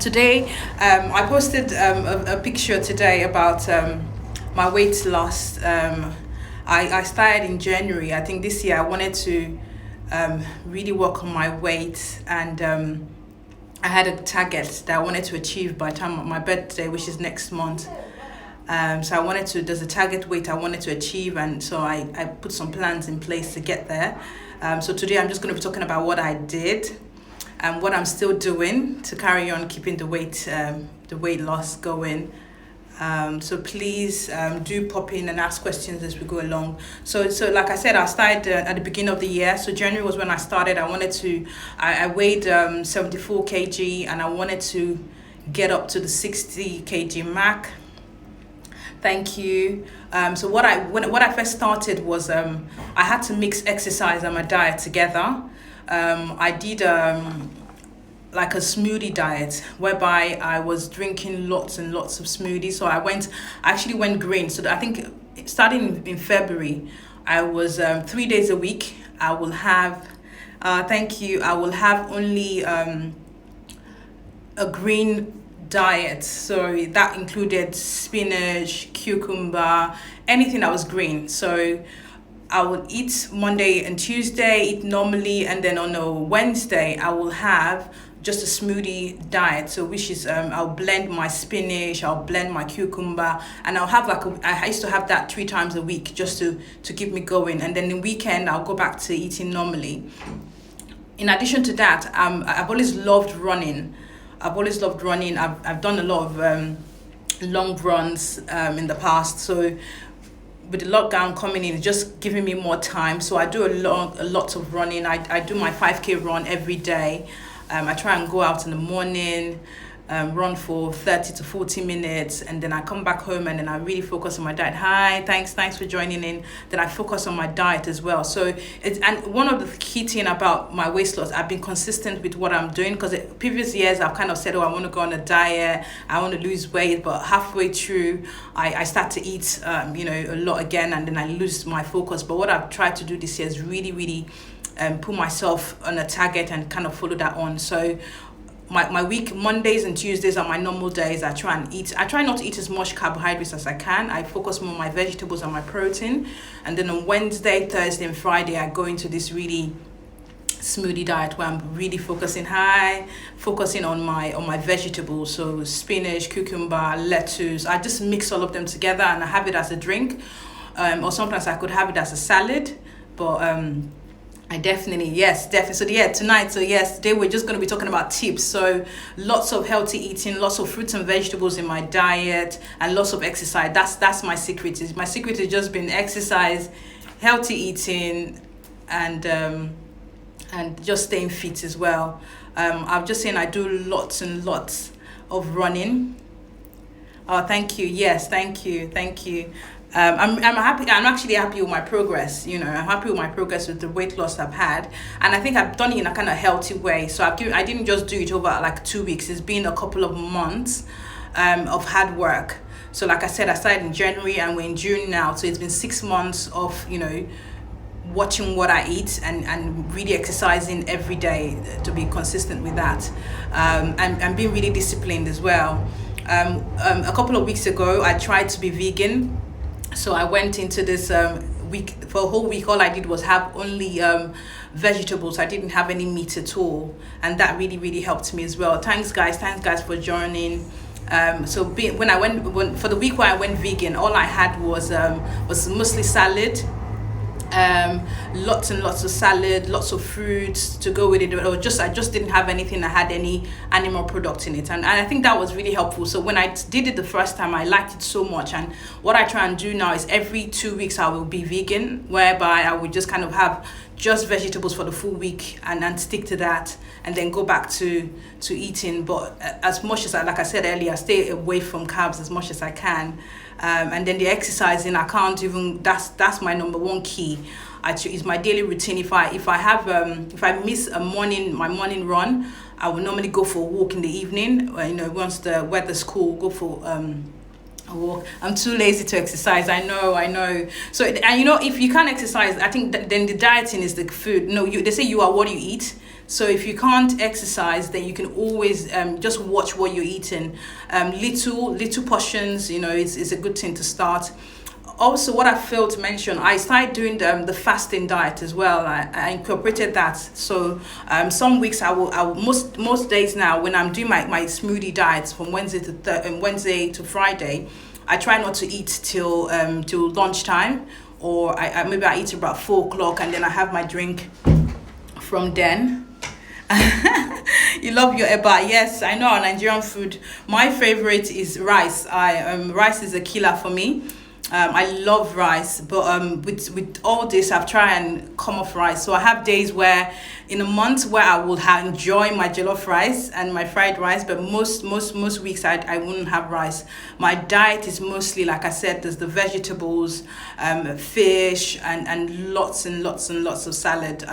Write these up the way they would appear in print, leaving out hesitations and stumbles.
Today, I posted a picture today about my weight loss. I started in January. I think this year I wanted to really work on my weight, and I had a target that I wanted to achieve by the time of my birthday, which is next month. So I wanted to, there's a target weight I wanted to achieve, and so I put some plans in place to get there. So today I'm just going to be talking about what I did and what I'm still doing to carry on keeping the weight loss going. So please do pop in and ask questions as we go along. So like I said, I started at the beginning of the year. So January was when I started. I weighed 74 kg, and I wanted to get up to the 60 kg mark. Thank you. So what I first started was I had to mix exercise and my diet together. I did like a smoothie diet whereby I was drinking lots and lots of smoothies. So I actually went green. So I think starting in February, I was 3 days a week. I will have, thank you. I will have only a green diet. So that included spinach, cucumber, anything that was green. So I will eat Monday and Tuesday, eat normally, and then on a Wednesday I will have just a smoothie diet. So which is I'll blend my spinach, I'll blend my cucumber, and I'll have I used to have that 3 times a week just to keep me going. And then the weekend I'll go back to eating normally. In addition to that, I've always loved running. I've done a lot of long runs in the past. So with the lockdown coming in, it's just giving me more time. So I do a lot of running. I do my 5K run every day. I try and go out in the morning, run for 30 to 40 minutes, and then I come back home and then I really focus on my diet. Hi, thanks for joining in. Then I focus on my diet as well. So and one of the key thing about my weight loss, I've been consistent with what I'm doing, because previous years I've kind of said, I want to go on a diet, I want to lose weight, but halfway through I start to eat a lot again, and then I lose my focus. But what I've tried to do this year is really put myself on a target and kind of follow that on. So my week, Mondays and Tuesdays are my normal days. I try not to eat as much carbohydrates as I can. I focus more on my vegetables and my protein. And then on Wednesday, Thursday and Friday, I go into this really smoothie diet where I'm really focusing on my vegetables. So spinach, cucumber, lettuce. I just mix all of them together and I have it as a drink. Or sometimes I could have it as a salad. But I definitely. So tonight, today we're just going to be talking about tips. So lots of healthy eating, lots of fruits and vegetables in my diet, and lots of exercise. That's my secret. My secret is just been exercise, healthy eating, and just staying fit as well. I'm just saying I do lots and lots of running. Oh, thank you. Yes, thank you. I'm happy. I'm actually happy with my progress. I'm happy with my progress with the weight loss I've had, and I think I've done it in a kind of healthy way. So I didn't just do it over like 2 weeks. It's been a couple of months of hard work. So like I said, I started in January and we're in June now. So it's been 6 months of watching what I eat and really exercising every day to be consistent with that, and being really disciplined as well. A couple of weeks ago, I tried to be vegan. So I went into this week, for a whole week, all I did was have only vegetables. I didn't have any meat at all. And that really helped me as well. Thanks guys for joining. For the week where I went vegan, all I had was mostly salad. Lots and lots of salad, lots of fruits to go with it. I just didn't have anything that had any animal product in it, and I think that was really helpful. So when I did it the first time, I liked it so much. And what I try and do now is every 2 weeks I will be vegan, whereby I would just kind of have just vegetables for the full week and stick to that, and then go back to eating. But as much as like I said earlier, I stay away from carbs as much as I can. And then the exercising, I can't even. That's my number one key. It's my daily routine. If I miss my morning run, I will normally go for a walk in the evening. Once the weather's cool, go for a walk. I'm too lazy to exercise. I know. So and if you can't exercise, I think then the dieting is the food. No, they say you are what you eat. So if you can't exercise, then you can always just watch what you're eating. Little portions, is a good thing to start. Also, what I failed to mention, I started doing the fasting diet as well. I incorporated that. So some weeks most days now when I'm doing my smoothie diets from Wednesday to Friday, I try not to eat till lunchtime, or maybe I eat about 4 o'clock, and then I have my drink from then. You love your eba. Yes, I know our Nigerian food. My favorite is rice. Rice is a killer for me. I love rice, but with all this, I've tried and come off rice. So I have days where, in a month, where I will enjoy my jollof rice and my fried rice, but most weeks I wouldn't have rice. My diet is mostly, like I said, there's the vegetables, fish, and lots of salad.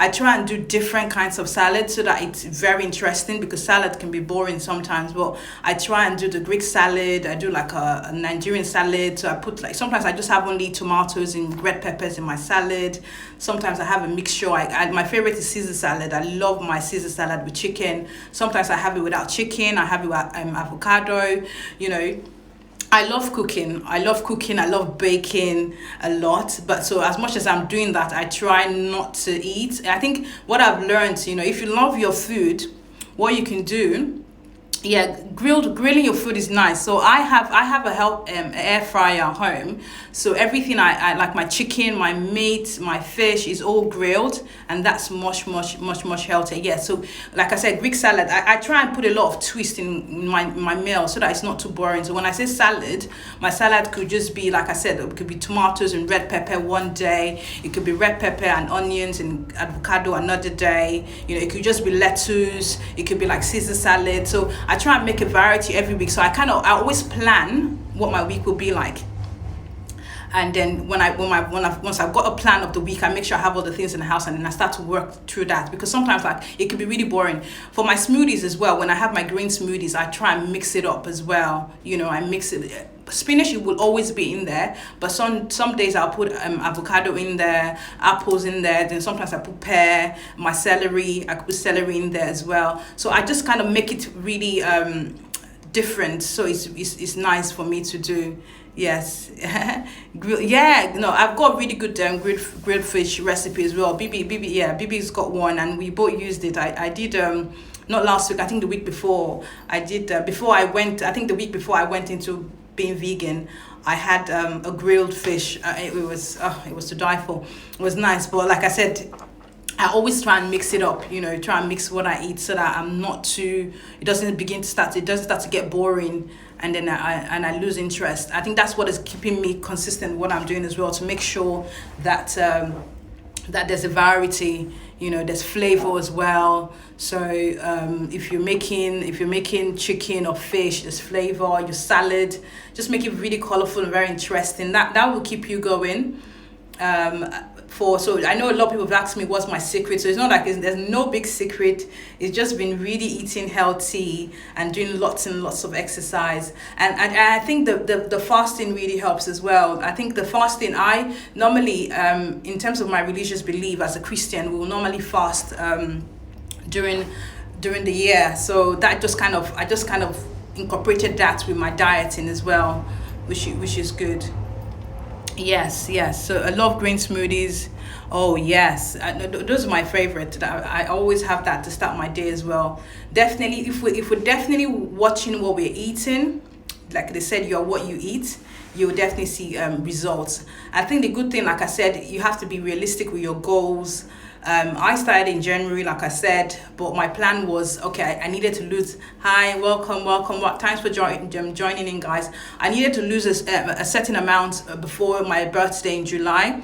I try and do different kinds of salad so that it's very interesting, because salad can be boring sometimes. But I try and do the Greek salad. I do like a Nigerian salad. So I put, like, sometimes I just have only tomatoes and red peppers in my salad. Sometimes I have a mixture. My favorite is Caesar salad. I love my Caesar salad with chicken. Sometimes I have it without chicken. I have it with avocado. I love cooking. I love baking a lot. But so as much as I'm doing that, I try not to eat. I think what I've learned, if you love your food, what you can do, grilling your food is nice. So I have a air fryer at home. So everything I like, my chicken, my meat, my fish is all grilled, and that's much healthier. Yeah. So like I said, Greek salad, I try and put a lot of twist in my meal so that it's not too boring. So when I say salad, my salad could just be, like I said, it could be tomatoes and red pepper one day. It could be red pepper and onions and avocado another day. It could just be lettuce. It could be like Caesar salad. So I try and make a variety every week. So I always plan what my week will be like. And then once I've got a plan of the week, I make sure I have all the things in the house, and then I start to work through that, because sometimes, like, it can be really boring. For my smoothies as well, when I have my green smoothies, I try and mix it up as well. I mix it. Spinach will always be in there, but some days I'll put avocado in there, apples in there. Then sometimes I put pear, my celery. I could put celery in there as well. So I just kind of make it really different. So it's nice for me to do. Yes. I've got really good grilled fish recipe as well. Bibi's got one, and we both used it. I did not last week, I think the week before. I did the week before I went into being vegan, I had a grilled fish. It was to die for. It was nice, but like I said, I always try and mix it up, try and mix what I eat so that I'm not too, it doesn't start to get boring, and then I lose interest. I think that's what is keeping me consistent with what I'm doing as well, to make sure that that there's a variety, there's flavor as well. So if you're making chicken or fish, there's flavor. Your salad, just make it really colorful and very interesting. That will keep you going. So I know a lot of people have asked me what's my secret. So it's not like there's no big secret. It's just been really eating healthy and doing lots and lots of exercise. And I think the fasting really helps as well. I think the fasting, I normally, in terms of my religious belief as a Christian, we will normally fast during the year. So that I just kind of incorporated that with my dieting as well, which is good. Yes. So I love green smoothies. Oh yes, those are my favorite. I always have that to start my day as well. Definitely, if we're definitely watching what we're eating, like they said, you're what you eat, you'll definitely see results. I think the good thing, like I said, you have to be realistic with your goals. I started in January, like I said, but my plan was, okay, I needed to lose. Hi, welcome. Thanks for joining in, guys. I needed to lose a certain amount before my birthday in July.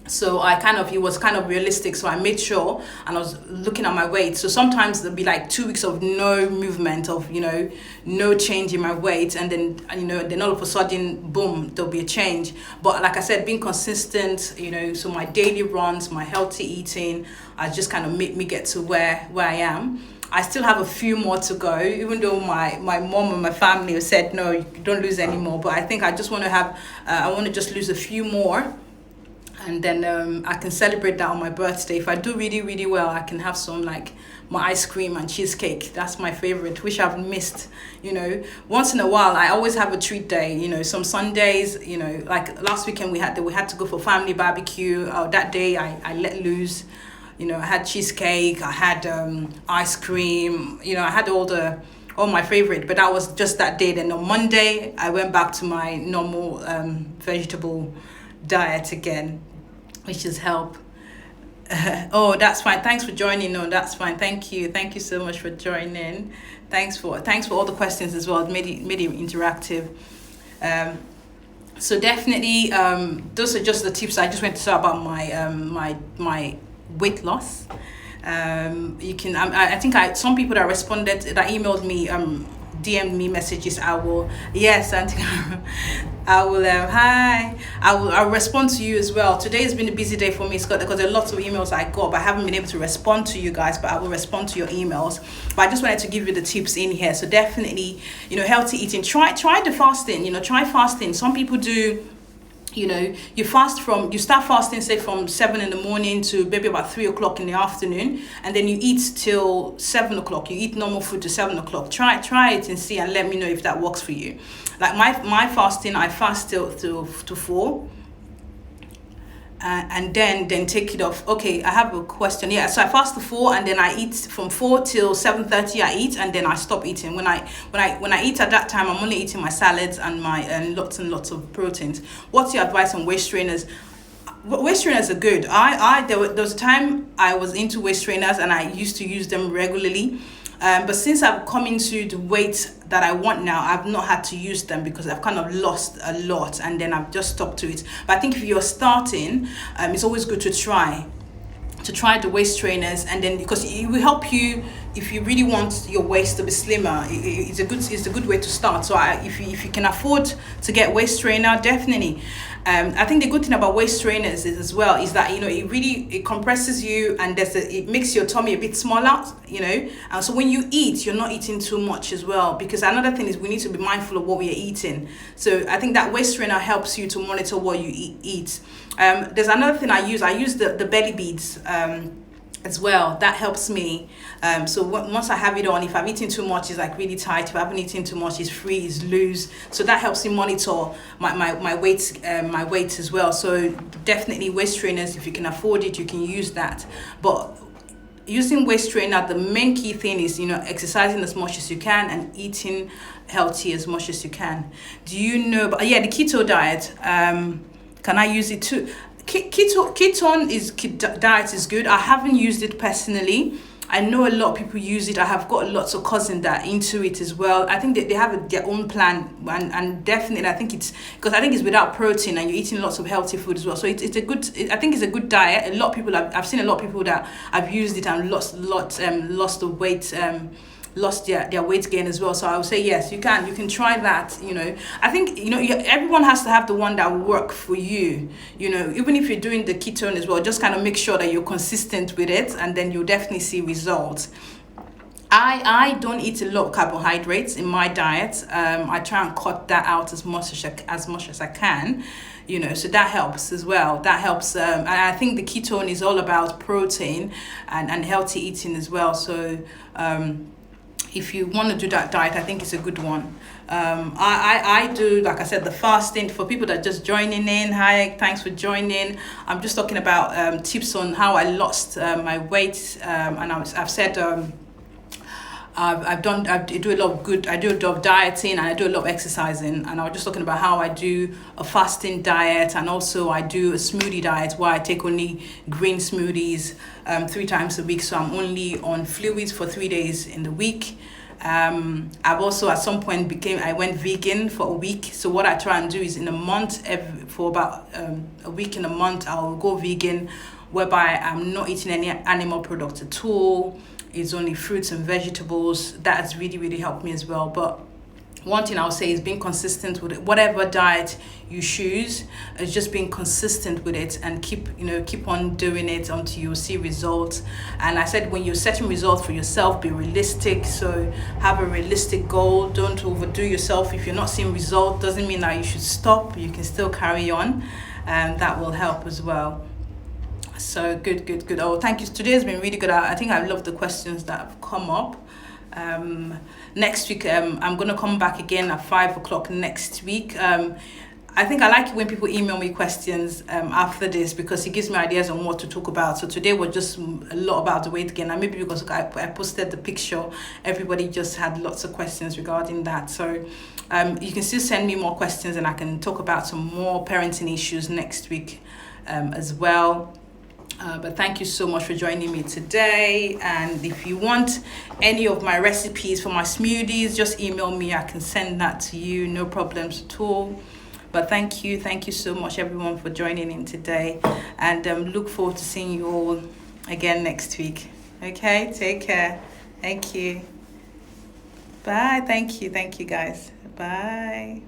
So it was kind of realistic. So I made sure, and I was looking at my weight. So sometimes there'll be like 2 weeks of no movement, of, no change in my weight. And then all of a sudden, boom, there'll be a change. But like I said, being consistent, so my daily runs, my healthy eating, just kind of made me get to where I am. I still have a few more to go, even though my mom and my family have said, no, you don't lose any more. But I think I just want to I want to just lose a few more. and then I can celebrate that on my birthday. If I do really really well, I can have some like my ice cream and cheesecake. That's my favorite, which I've missed. Once in a while I always have a treat day. Some Sundays, like last weekend we had to go for family barbecue. That day I let loose. I had cheesecake, I had ice cream. I had all my favorite, but that was just that day. Then on Monday I went back to my normal vegetable diet again, which is help. Oh, that's fine. Thanks for joining. No, that's fine. Thank you. Thank you so much for joining. Thanks for all the questions as well. It made it interactive. So definitely, those are just the tips. I just went to talk about my weight loss. You can. I think some people that responded, that emailed me, DM'd me messages. I will. Yes, Auntie. I will. Hi. I'll respond to you as well. Today has been a busy day for me, Scott, because there are lots of emails I got, but I haven't been able to respond to you guys. But I will respond to your emails. But I just wanted to give you the tips in here. So definitely, healthy eating. Try the fasting. Try fasting. Some people do. You start fasting, say from 7 in the morning to maybe about 3 o'clock in the afternoon, and then you eat till 7 o'clock. You eat normal food to 7 o'clock. Try it and see, and let me know if that works for you. Like my fasting, I fast till to 4. And then take it off. Okay, I have a question. Yeah, so I fast to 4, and then I eat from 4 till 7:30. I eat, and then I stop eating. When I eat at that time, I'm only eating my salads and lots and lots of proteins. What's your advice on waist trainers? Waist trainers are good. There was a time I was into waist trainers, and I used to use them regularly. But since I've come into the weight that I want now, I've not had to use them because I've kind of lost a lot, and then I've just stuck to it. But I think if you're starting, it's always good to try the waist trainers, and then because it will help you if you really want your waist to be slimmer. It's a good way to start. So if you can afford to get waist trainer, definitely. I think the good thing about waist trainers is that it compresses you, and it makes your tummy a bit smaller. And so when you eat, you're not eating too much as well, because another thing is we need to be mindful of what we are eating. So I think that waist trainer helps you to monitor what you eat. There's another thing I use the belly beads as well. That helps me. So once I have it on, if I've eaten too much, it's like really tight. If I haven't eaten too much, it's free, it's loose. So that helps me monitor my weight as well. So definitely waist trainers, if you can afford it, you can use that. But using waist trainer, the main key thing is exercising as much as you can and eating healthy as much as you can. Do you know? But yeah, the keto diet. Can I use it too? Ketone diet is good. I haven't used it personally. I know a lot of people use it. I have got lots of cousins that are into it as well. I think they have their own plan, and definitely I think it's without protein, and you're eating lots of healthy food as well. So it's a good. I think it's a good diet. A lot of people I've seen a lot of people that have used it and lost the weight. Lost their weight gain as well. So I would say yes, you can try that. I think everyone has to have the one that will work for you. Even if you're doing the ketone as well, just kind of make sure that you're consistent with it, and then you'll definitely see results. I don't eat a lot of carbohydrates in my diet. I try and cut that out as much as I can. So that helps as well. That helps, and I think the ketone is all about protein and healthy eating as well. So if you want to do that diet, I think it's a good one. I do, like I said, the fasting. For people that are just joining in, hi, thanks for joining. I'm just talking about tips on how I lost my weight, and I've said I do a lot of dieting, and I do a lot of exercising, and I was just talking about how I do a fasting diet, and also I do a smoothie diet where I take only green smoothies 3 times a week. So I'm only on fluids for 3 days in the week. I've also at some point I went vegan for a week. So what I try and do is in a month, for about a week in a month, I'll go vegan, whereby I'm not eating any animal products at all. It's only fruits and vegetables. That has really, really helped me as well. But one thing I'll say is being consistent with it. Whatever diet you choose, is just being consistent with it, and keep on doing it until you see results. And I said, when you're setting results for yourself, be realistic. So have a realistic goal. Don't overdo yourself. If you're not seeing results, doesn't mean that you should stop. You can still carry on. that will help as well. So good. Oh, thank you. Today has been really good. I think I love the questions that have come up. Next week, I'm gonna come back again at 5 o'clock next week. I think I like it when people email me questions after this, because it gives me ideas on what to talk about. So today was just a lot about the weight gain, and maybe because I posted the picture, everybody just had lots of questions regarding that. So you can still send me more questions, and I can talk about some more parenting issues next week as well. But thank you so much for joining me today. And if you want any of my recipes for my smoothies, just email me. I can send that to you, no problems at all. But thank you so much, everyone, for joining in today. And look forward to seeing you all again next week. Okay, take care. Thank you. Bye. Thank you, guys. Bye.